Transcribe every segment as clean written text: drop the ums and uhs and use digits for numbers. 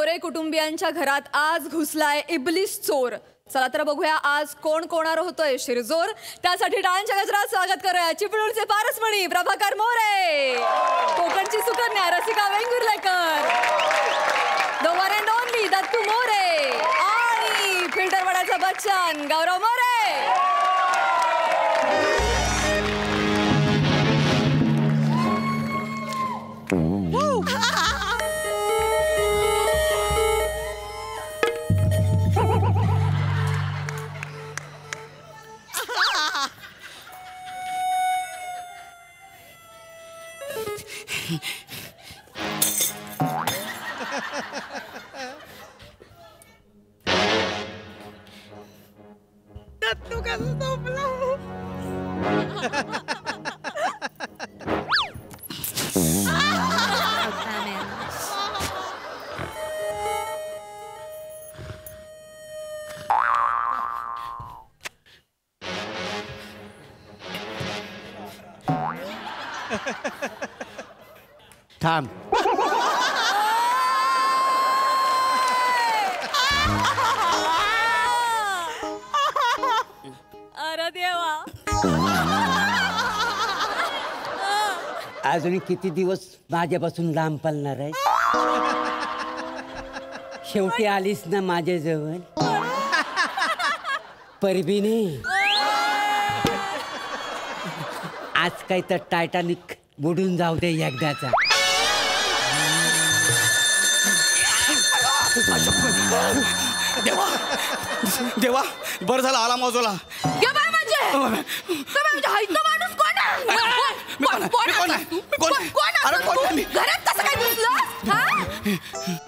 मोरे कुटुंबियांच्या घरात आज घुसलाय इबलिश चोर. चला तर बघूया आज कोण कोणार होतोय शिरजोर. त्यासाठी टाळ्यांच्या गजरात स्वागत करूया चिपळूणचे पारसमणी प्रभाकर मोरे, कोकणची Sukanya Rasika Vengurlekar, the one and only Dattu More आणि फिल्टरवाड्याचा बच्चन गौरव मोरे. तू कसं झोपला? थांब. अरे देवा, अजून किती दिवस माझ्यापासून लांब पळणार आहे? शेवटी आलीस ना माझ्या जवळ. परबीने आज काही तर टायटॅनिक बुडून जाऊ दे एकदाचा. देवा देवा, बरं झालं आला मौजोला.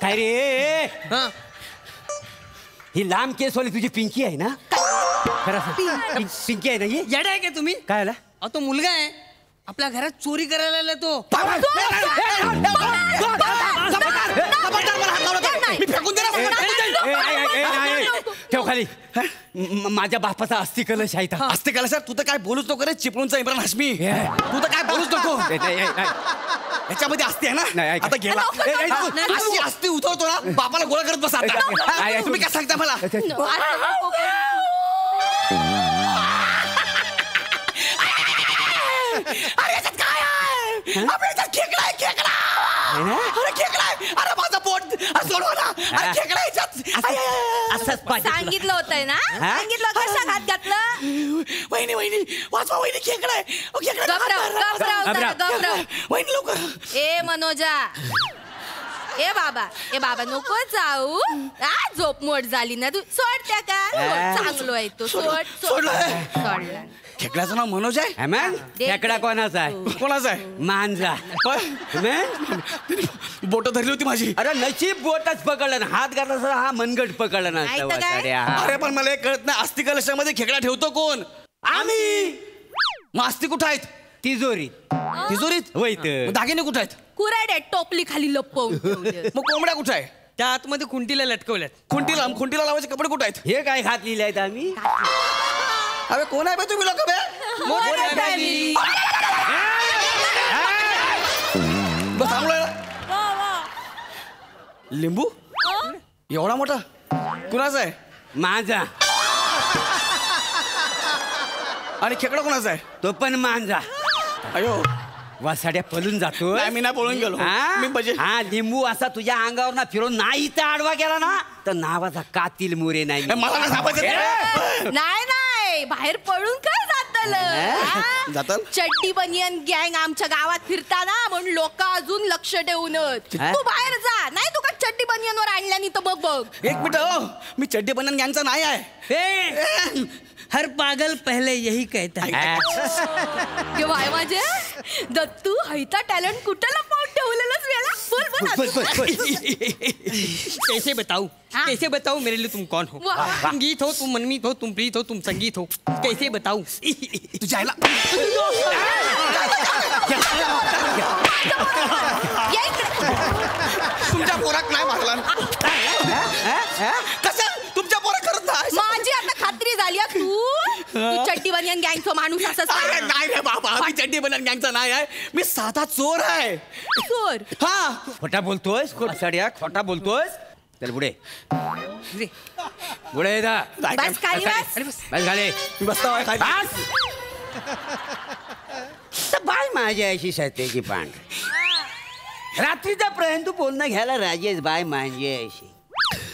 काय रे? ही लांब केस वाली तुझी पिंकी आहे ना? खरं पिंकी आहे ना ही? येडा आहे का तुम्ही? काय आला? तो मुलगा आहे आपल्या घरात चोरी करायला आला तो. ठेव खाली. माझ्या बापाचा अस्थि कलश आहे. असते का सर? तू तर काय बोलूच नको रे चिपळूणचा इम्रान हाशमी. तू तर काय बोलूच नको. याच्यामध्ये असते आहे ना? आता गेला अशी असती उतरतो ना बापाला गोळा करत बसा. तुम्ही काय सांगता मला? अरे याच्यात काय आहे? आपल्या याच्यात खेकडा आहे, खेकडा. अरे खेकडा आहे. अरे माझं पोट सोडवा ना. अरे खेकडा याच्यात. असंच सांगितलं होतंय ना? सांगितलं होतं. कशा हात घातलं? वहिनी वहिनी वाचवा वहिनी, खेकडा आहे. खेकडा. वहिनी लवकर. ए मनोजा, ए बाबा नको जाऊ. झोप मोड झाली ना तू. सोड त्या का चांगलो आहे तो. सोडला. खेकड्याचं नाव मनोज आहे. खेकडा कोणाचा आहे? कोणाचा आहे? मांजा. बोट धरली होती माझी. अरे नशीब बोटच पकडलं ना. हात घातला हा मनगट पकडला ना. अरे पण मला एक कळत नाही, अस्ति कलशामध्ये खेकडा ठेवतो कोण? आम्ही. मग अस्ति कुठं आहेत? तिजोरीत. तिजोरीत? वैत. दागिने कुठं आहेत? कुऱ्हाड टोपली खाली लपवून. मग कोंबड्या कुठं आहे? त्या आतमध्ये खुंटीला लटकवल्यात. खुंटीला लावायचे कपडे कुठं आहेत? हे काय घातलेले आहेत आम्ही? अरे कोण आहे बे तुम्ही लोक बे? लिंबू एवढा मोठा कुणाचा आहे? माझा. आणि खेकडा कुणाचा आहे? तो पण मांजा. अयो वासाड्या पळून जातो. मी नाही पळून गेलो. मी बजे. हा लिंबू असा तुझ्या अंगावर ना फिरून नाही तर आडवा गेला ना तर नावाचा कातील मोरे नाही. मला नाही सांगायचं. नाही बाहेर पळून काय जाताल? चड्डी बनियन गँग आमच्या गावात फिरताना म्हणून लोक अजून लक्ष ठेवूनच. तू बाहेर जा. नाही तू का चड्डी बनियन वर आणल्यानी तर बघ. एक मिनिट, मी चड्डी बनियन गँगचा नाही आहे. हर पागल पहले यही कहता है. केव्हा माझे दत्तू हैता टॅलेंट कुठं लपवून ठेवलेलंच वेळा. कैसे बताऊं मेरे लिए तुम कौन हो? तुम गीत हो, तुम मनमीत हो, तुम प्रीत हो, तुम संगीत हो. कैसे बताऊं? तुझ्या आईला तुमच्या पोरात नाही मारला. कसं तुमच्या पोरा करत नाही? माझी आता खात्री झाली. तू चड्डी बनियन गँगचा माणूस असं? नाही रे बाबा, मी चड्डी बनियन गँगचा नाही आहे. मी साधा चोर आहे. चोर? हा. खोटा बोलतोयस? खोटा बोलतोयस? चल पुढे पुढे जा. बस खाली बस. बस खाली बसता बाय खाली. तर बाय माझ्या अशी सत्याची पांढ रात्रीचा प्रयत्न तू बोलणं घ्यायला राजेश बाय माझी अशी.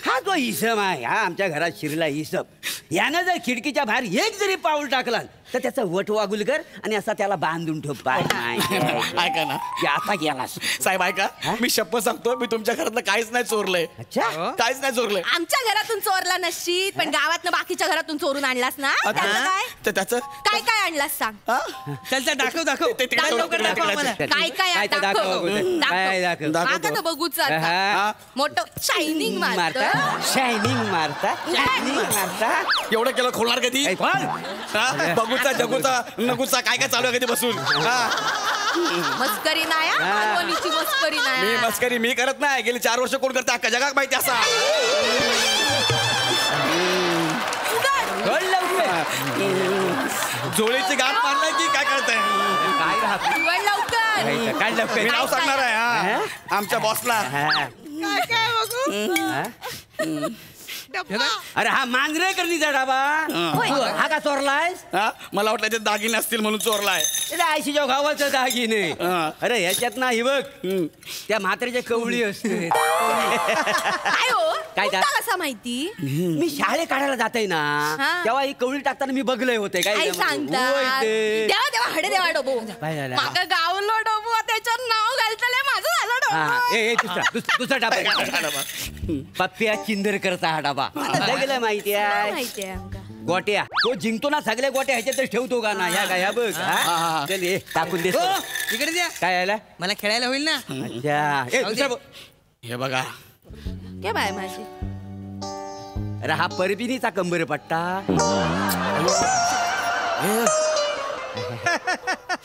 हा जो इसम आहे हा आमच्या घरात शिरला इसम यानं जर खिडकीच्या बाहेर एक जरी पाऊल टाकला तर त्याचा वट वागुलकर आणि असा त्याला बांधून ठेव बाय ऐका ना आता गेलास साहेब ऐका मी शपथ सांगतो मी तुमच्या घरातलं काहीच नाही चोरलंय. अच्छा काहीच नाही चोरलंय. आमच्या घरातून चोरला नशीब पण गावातनं बाकीच्या घरातून चोरून आणलास ना त्याचं काय तर त्याचं काय काय आणलास सांग. हा? चल चल दाखव दाखव ते तिकडे दाखव, लवकर दाखव आम्हाला. काय काय आहे? तर दाखव. काय दाखव? मागा तर बघूच आता. हा. मोठं शायनिंग मारता मारत शायनिंग मारता शायनिंग मारता एवढं केलं खोलणार कधी ऐ, कोण? हा? बघूचा जगूचा नगूचा काय काय चालू आहे कधी बसून हा? मस्करी नाही हा, मालवणीची मस्करी मी नाही. मस्करी मी करत नाही गेली 4 वर्ष कोण करते अख्खा जगात माहिती असा. कोण लवकर? जोळीची गाठ मारलाय की काय करताय. काय राहत उघड लवकर. काय लवकर? मी नाव सांगणार आहे हा. आमच्या बॉसला अरे हा मांजरेकरणीचा डाबा होय. तू हा का चोरलायस? हा? मला वाटलं ते दागिने असतील म्हणून चोरलाय. आयशीच्या गावाचं दागिने हा. अरे ह्याच्यात ना ही बघ त्या म्हातारीच्या कवळी असते. काय हो काय तुला कसा माहिती. मी शाळे काढायला जाते ना हा. तेव्हा ही कवळी टाकताना मी बघलंय होते काय काय होय सांगता ते. देवा देवा हडे देवा डोबो काय झालं? माका गावलो डोबो त्याच्यावर नाव घालतले माझं झालं हा डोबो. ए दुसरा डाबा पप्प्या चिंदरकरचा हा डाबा गेला माहिती आहे माहितीये आमका. गोट्या तो जिंकतो ना सगळ्या गोट्या ह्याच्यातच ठेवतो का ना ह्या काय ह्या बघ हा? चल ये टाकून दे हो इकडे द्या काय यायला मला खेळायला होईल ना. अच्छा ए, दुसरा बघ. हे बघा काय बाय माझी अरे हा परबिनीचा कंबर पट्टा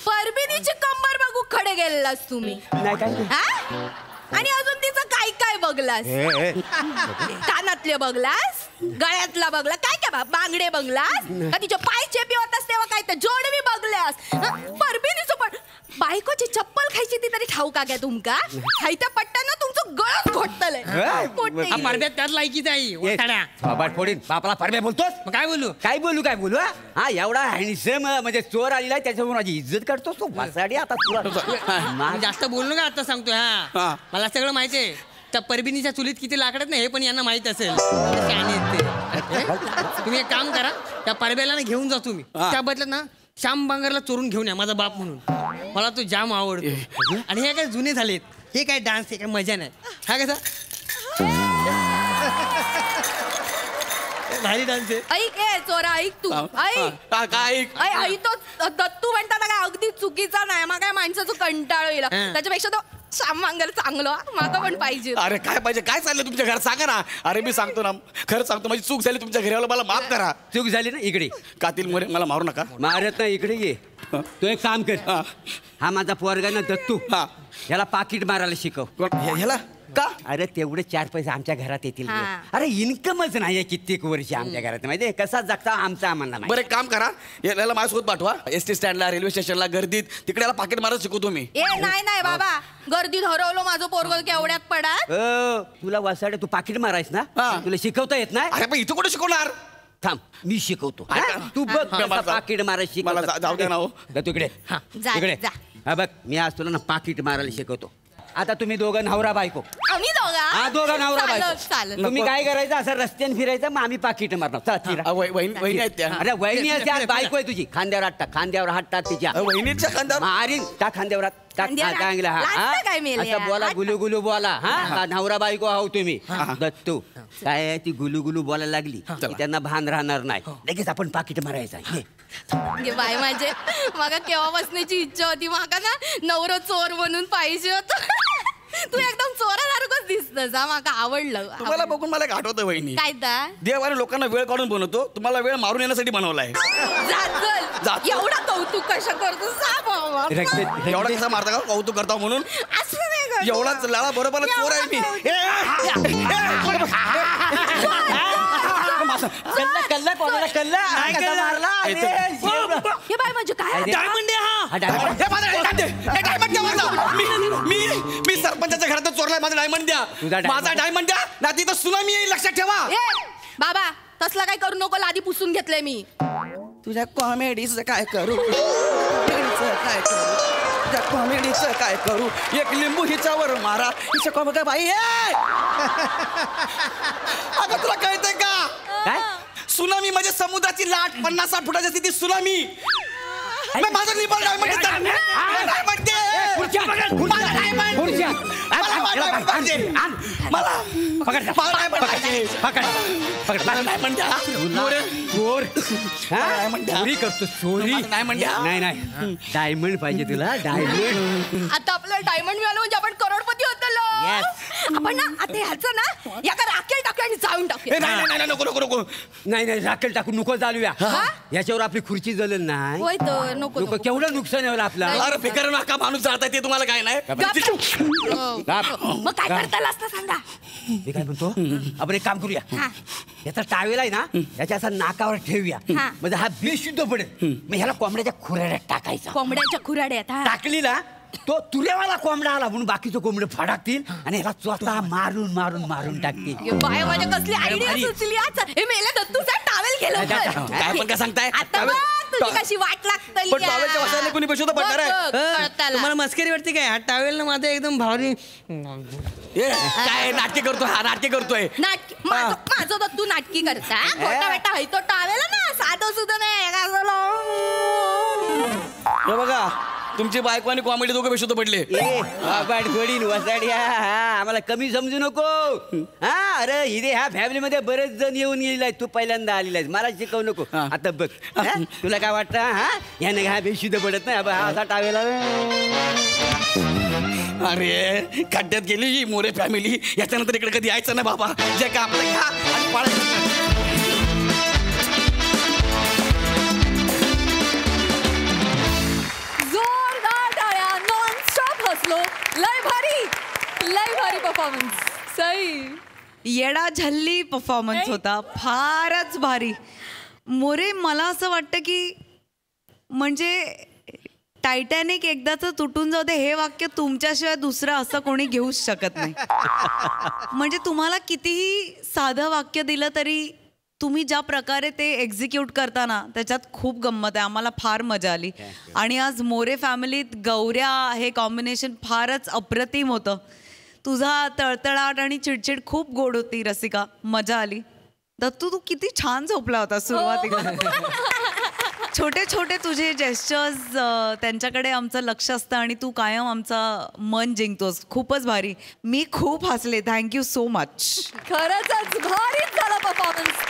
परबिनीची कंबर बघू खडे गेलेलास तुम्ही नाही काय हा? आणि अजून तिचं काय काय बघलास. कानातले बघलास गळ्यातला बघला काय काय बांगडे बघलास का तिचे पाय चेपी होतास तेव्हा काय तर जोडवी बघलास. परबिनीचं पण बायकोची चप्पल खायची ती तरी ठाऊ का काय तुमका खायच्या पट्ट्यानं तुमचं गळच घोटतलंय. हे? मोठे. हा परब्यात त्यात लायकीच आहे वठाड्या. बाबाट फोडीन बापाला परब्या बोलतोस मग काय बोलू. काय बोलू हा? हा एवढा हँडसम म्हणजे चोर आलेला आहे त्याच्यामुळे माझी इज्जत करतोस तू बसाडी आता मी जास्त बोललो का आता सांगतोय हा. हा मला सगळं माहितीये. त्या परबिनीच्या चुलीत किती लाकडत नाही हे पण यांना माहित असेल. शहाणे आहेत ते. तुम्ही एक काम करा त्या परब्याला ना घेऊन जा तुम्ही हा. त्या बदल्यात ना श्याम बांगरला चोरून घेऊन या माझा बाप म्हणून मला तो जाम आवडतो. आणि हे काय जुने झालेत हे काय डान्स हे काय मजा नाही. हा कसा भारी डान्स आहे. ऐक ए चोरा ऐक तू ऐक काय आई तो दत्तू म्हणता ना काय अगदी चुकीचा नाही मग काय माणसाचं कंटाळो येईल त्याच्यापेक्षा तो श्यामवांगर चांगलो माका पण पाहिजे. अरे काय पाहिजे काय चाललंय तुमच्या घरात सांगा ना. अरे मी सांगतो ना खरं सांगतो माझी चूक झाली तुमच्या घराला मला माफ करा. चूक झाली ना इकडे कातील मोरे मला मारू नका. मारत ना इकडे ये तू एक काम कर हा माझा पोरगा ना दत्तू हा. याला पाकिट मारायला शिकव. ह्याला का अरे तेवढे 4 पैसे आमच्या घरात येतील रे. हा. अरे इन्कमच नाही कित्येक वर्ष आमच्या घरात माहिती कसा जगता आमचा आम्हाला बरं माहिती. एक काम करा याला माझ्यासोबत पाठवा एसटी स्टँडला रेल्वे स्टेशनला गर्दीत तिकडे याला पाकिट मारत शिकवतो मी. ए नाही बाबा गर्दीत हरवलो माझं पोरग केवढ्यात पडा. तुला वासाडे तू पाकिट मारायस ना हा. तुला शिकवता येत नाही. अरे पण इथं कुठे शिकवणार. थांब मी शिकवतो हा. हा? तू बघ हा. कसा पाकिट मारायला शिकवतो. मला जाऊ द्या ना हो. तू इकडे जा, इकडे जा. हा बघ मी आज तुला ना पाकिट मारायला शिकवतो. आता तुम्ही दोघं नवरा बायको आम्ही हा दोघं नवरा चालत बायको चालत तुम्ही काय करायचं असं रस्त्याने फिरायचं मग आम्ही पाकिट मारणार चला फिरा. वहिनी आहेत त्या. अरे वहिनी असते आज बायको आहे तुझी खांद्यावर हात टाक खांद्यावर हात टाक तिच्या वहिनीच्या खांद्यावर मारीन टाक खांद्यावर हात टाक खांद्यावर हात. चांगला लाजतं काय मेल्या? असं बोला हात गुलू गुलू बोला हा नवरा बायको आहो तुम्ही दत्तू काय आहे, ती गुलू गुलू बोलायला लागली की त्यांना भान राहणार नाही लगेच आपण पाकिट मारायचं ये. बाय माझे माका केव्हा बसण्याची इच्छा होती माका ना नवरा चोर म्हणून पाहिजे होत. तू एकदम चोरासारखंच दिसतस हा माका आवडलं. तुम्हाला बघून मला एक आठवतं वहिनी काय दा देवाने लोकांना वेळ काढून बनवतो तुम्हाला वेळ मारून येण्यासाठी बनवलाय. जा. एवढा कौतुक कशा करतो एवढा कसा मारता का कौतुक करता म्हणून असं नाही करत. एवढाच लाळा बरोबर चोर आहे मी. कल्ला कोणाला कल्ला कसा मारला अरे, हे बाय म्हणजे काय अरे. डायमंड आहे हा हे माझा डायमंड दे. हे डायमंड द्या माझा. मी सरपंचाच्या घरात चोरलाय. माझा डायमंड द्या. तुझा diamond. माझा डायमंड द्या ना. तिथं सुनामी येईल, लक्षात ठेवा. बाबा तसला काय करू नको, आधी पुसून घेतलंय मी. तुझ्या कॉमेडीचं काय करू, कॉमेडीचं काय करू. एक लिंबू हिच्यावर मारा. हिच्या कॉमेडी काय बाई अगं तुला कळतंय का? काय सुनामी म्हणजे समुद्राची लाट. 50-60 फुटाची असते ती सुनामी. माझं लिंबल डायमंड दे. डायमंड दे. मला डायमंड. मला पाहिजे. मला डायमंड द्या. चोर डायमंड द्या. चोरी करतो चोरी. डायमंड द्या. नाही डायमंड पाहिजे तुला. डायमंड आता आपल्याला डायमंड मिळालं म्हणजे आपण करोडपती होतो. आपण ना आता ह्याचं ना एका राखेल टाकूया आणि जाळून टाकूया. नाही नको नको नको. नाही राखेल टाकून नको चालूया. याच्यावर आपली खुर्ची जळेल नाही. होय तर नको नको केवढं नुकसान आहे आपला. अरे फिकर नका. माणूस जाता ते तुम्हाला काय नाही. मग काय करता असतं सांगा. मी काय म्हणतो, आपण एक काम करूया. याचा टावेल आहे ना, याच्या असा नाकावर ठेवूया. म्हणजे हा बेशुद्ध पडेल. मग ह्याला कोंबड्याच्या खुराड्यात टाकायचा. कोंबड्याच्या खुराड्यात टाकली ना तो तुल्यावाला कोंबडा आला म्हणून बाकीचं कोंबडे फडाकतील आणि ह्याला स्वतः मारून मारून मारून टाकतील. बाय माझ्या कसली आयडिया सुचली आज. हे मेले दत्तूचा टावेल केलं. काय पण काय सांगताय. आता बघ तुझी कशी वाट लागतली. पण टॉवेलच्या वासाने कोणी बेशुद्ध पडणार आहे. तुम्हाला मस्करी वाटते काय? हा टावेल ना माझं एकदम भारी. काय नाटके करतोय हा. नाटके करतोय. माझं दत्तू नाटकी करता. खोटा बेटा है तो टावेल ना. साधं सुद्धा नाही. हे बघा तुमची बायको आणि कॉमेडी दोघं बेशुद्ध पडले. थोडी वसाड्या आम्हाला कमी समजू नको. हा अरे हिरे ह्या फॅमिलीमध्ये बरेच जण येऊन गेलेला आहे. तू पहिल्यांदा आलेला आहेस. मला शिकवू नको. आता बघ तुला काय वाटतं. हा याने हा बेशुद्ध पडत नाही. हा असा टावेला. अरे खड्ड्यात गेली ही मोरे फॅमिली. याच्यानंतर इकडे कधी यायचं ना बाबा. जे का आपलं घ्या आणि पाळायचं. लय भारी परफॉर्मन्स. सई येडा झल्ली परफॉर्मन्स होता. फारच भारी. मोरे मला असं वाटतं की म्हणजे टायटॅनिक एकदाच तुटून जाऊ दे हे वाक्य तुमच्याशिवाय दुसरं असं कोणी घेऊच शकत नाही. म्हणजे तुम्हाला कितीही साधं वाक्य दिलं तरी तुम्ही ज्या प्रकारे ते एक्झिक्यूट करताना त्याच्यात खूप गंमत आहे. आम्हाला फार मजा आली. आणि आज मोरे फॅमिलीत गौऱ्या हे कॉम्बिनेशन फारच अप्रतिम होतं. तुझा तळतळाट आणि चिडचिड खूप गोड होती रसिका. मजा आली. दत्तू तू किती छान झोपला होता सुरुवातीला. छोटे छोटे तुझे जेस्चर्स त्यांच्याकडे आमचं लक्ष असतं आणि तू कायम आमचं मन जिंकतोस. खूपच भारी. मी खूप हसले. Thank you so much. खरंच भारीच झाला परफॉर्मन्स.